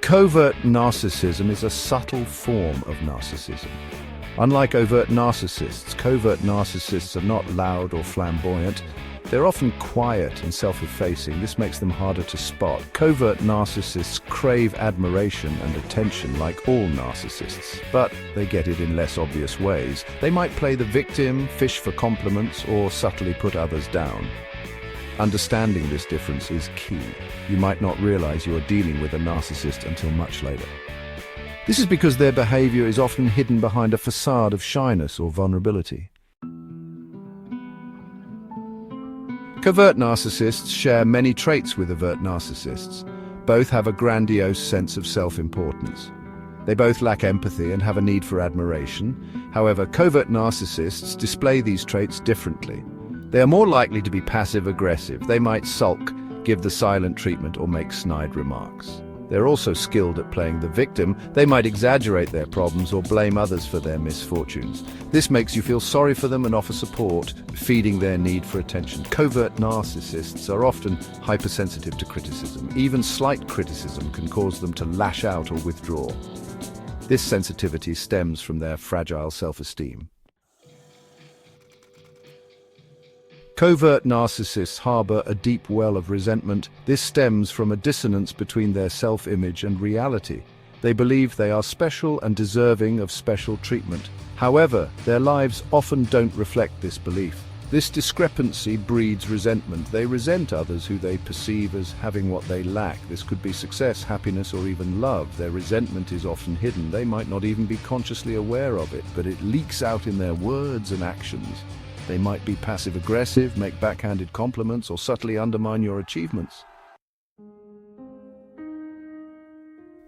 Covert narcissism is a subtle form of narcissism. Unlike overt narcissists, covert narcissists are not loud or flamboyant. They're often quiet and self-effacing. This makes them harder to spot. Covert narcissists crave admiration and attention like all narcissists, but they get it in less obvious ways. They might play the victim, fish for compliments, or subtly put others down. Understanding this difference is key. You might not realize you are dealing with a narcissist until much later. This is because their behavior is often hidden behind a facade of shyness or vulnerability. Covert narcissists share many traits with overt narcissists. Both have a grandiose sense of self-importance. They both lack empathy and have a need for admiration. However, covert narcissists display these traits differently. They are more likely to be passive-aggressive. They might sulk, give the silent treatment, or make snide remarks. They're also skilled at playing the victim. They might exaggerate their problems or blame others for their misfortunes. This makes you feel sorry for them and offer support, feeding their need for attention. Covert narcissists are often hypersensitive to criticism. Even slight criticism can cause them to lash out or withdraw. This sensitivity stems from their fragile self-esteem. Covert narcissists harbor a deep well of resentment. This stems from a dissonance between their self-image and reality. They believe they are special and deserving of special treatment. However, their lives often don't reflect this belief. This discrepancy breeds resentment. They resent others who they perceive as having what they lack. This could be success, happiness, or even love. Their resentment is often hidden. They might not even be consciously aware of it, but it leaks out in their words and actions. They might be passive-aggressive, make backhanded compliments, or subtly undermine your achievements.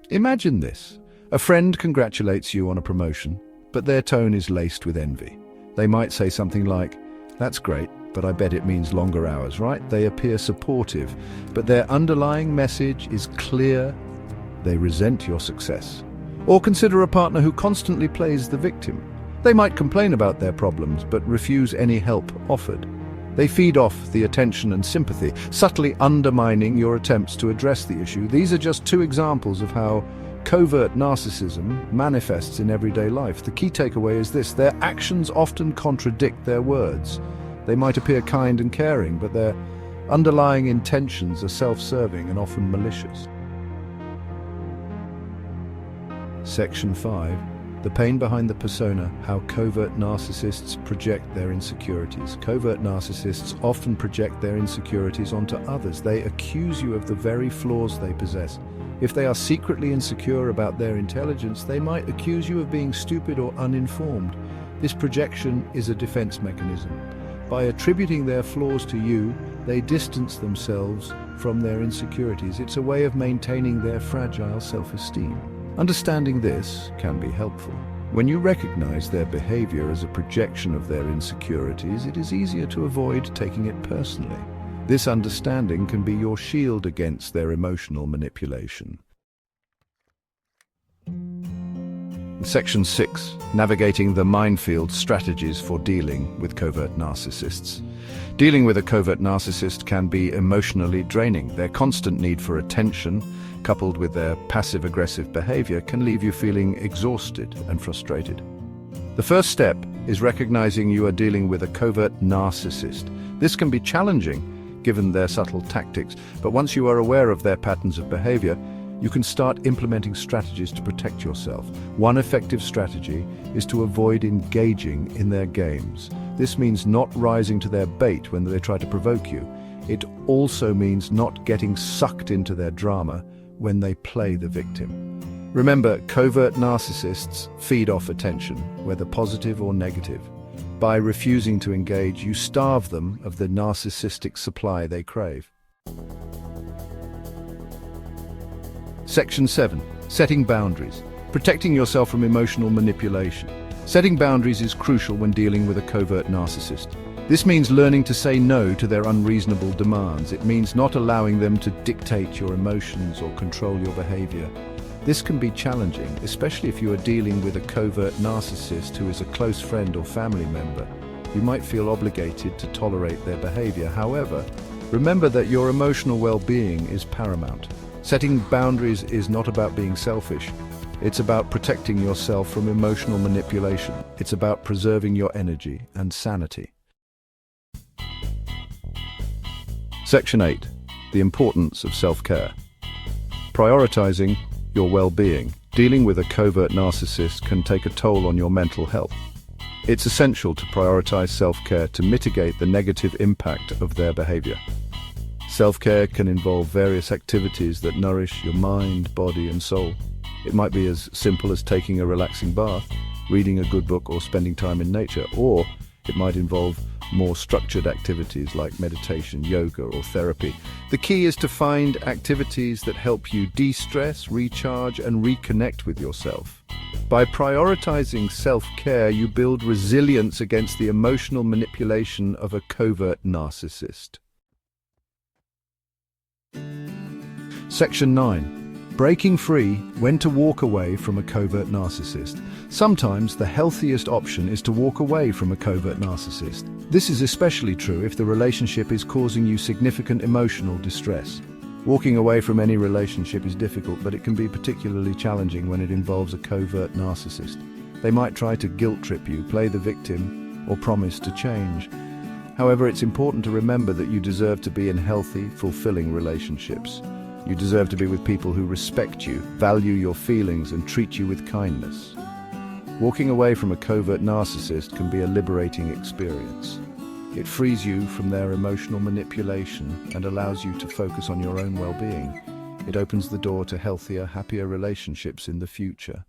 Imagine this. A friend congratulates you on a promotion, but their tone is laced with envy. They might say something like, "That's great, but I bet it means longer hours," right? They appear supportive, but their underlying message is clear. They resent your success. Or consider a partner who constantly plays the victim. They might complain about their problems, but refuse any help offered. They feed off the attention and sympathy, subtly undermining your attempts to address the issue. These are just two examples of how covert narcissism manifests in everyday life. The key takeaway is this: their actions often contradict their words. They might appear kind and caring, but their underlying intentions are self-serving and often malicious. Section 5. The pain behind the persona, how covert narcissists project their insecurities. Covert narcissists often project their insecurities onto others. They accuse you of the very flaws they possess. If they are secretly insecure about their intelligence, they might accuse you of being stupid or uninformed. This projection is a defense mechanism. By attributing their flaws to you, they distance themselves from their insecurities. It's a way of maintaining their fragile self-esteem. Understanding this can be helpful. When you recognize their behavior as a projection of their insecurities, it is easier to avoid taking it personally. This understanding can be your shield against their emotional manipulation. Section 6. Navigating the minefield: strategies for dealing with covert narcissists. Dealing with a covert narcissist can be emotionally draining. Their constant need for attention, coupled with their passive-aggressive behavior, can leave you feeling exhausted and frustrated. The first step is recognizing you are dealing with a covert narcissist. This can be challenging, given their subtle tactics, but once you are aware of their patterns of behavior, you can start implementing strategies to protect yourself. One effective strategy is to avoid engaging in their games. This means not rising to their bait when they try to provoke you. It also means not getting sucked into their drama when they play the victim. Remember, covert narcissists feed off attention, whether positive or negative. By refusing to engage, you starve them of the narcissistic supply they crave. Section 7. Setting boundaries. Protecting yourself from emotional manipulation. Setting boundaries is crucial when dealing with a covert narcissist. This means learning to say no to their unreasonable demands. It means not allowing them to dictate your emotions or control your behavior. This can be challenging, especially if you are dealing with a covert narcissist who is a close friend or family member. You might feel obligated to tolerate their behavior. However, remember that your emotional well-being is paramount. Setting boundaries is not about being selfish. It's about protecting yourself from emotional manipulation. It's about preserving your energy and sanity. Section 8. The importance of self-care. Prioritizing your well-being. Dealing with a covert narcissist can take a toll on your mental health. It's essential to prioritize self-care to mitigate the negative impact of their behavior. Self-care can involve various activities that nourish your mind, body, and soul. It might be as simple as taking a relaxing bath, reading a good book, or spending time in nature, or it might involve more structured activities like meditation, yoga, or therapy. The key is to find activities that help you de-stress, recharge, and reconnect with yourself. By prioritizing self-care, you build resilience against the emotional manipulation of a covert narcissist. Section 9. Breaking free: when to walk away from a covert narcissist. Sometimes the healthiest option is to walk away from a covert narcissist. This is especially true if the relationship is causing you significant emotional distress. Walking away from any relationship is difficult, but it can be particularly challenging when it involves a covert narcissist. They might try to guilt-trip you, play the victim, or promise to change. However, it's important to remember that you deserve to be in healthy, fulfilling relationships. You deserve to be with people who respect you, value your feelings, and treat you with kindness. Walking away from a covert narcissist can be a liberating experience. It frees you from their emotional manipulation and allows you to focus on your own well-being. It opens the door to healthier, happier relationships in the future.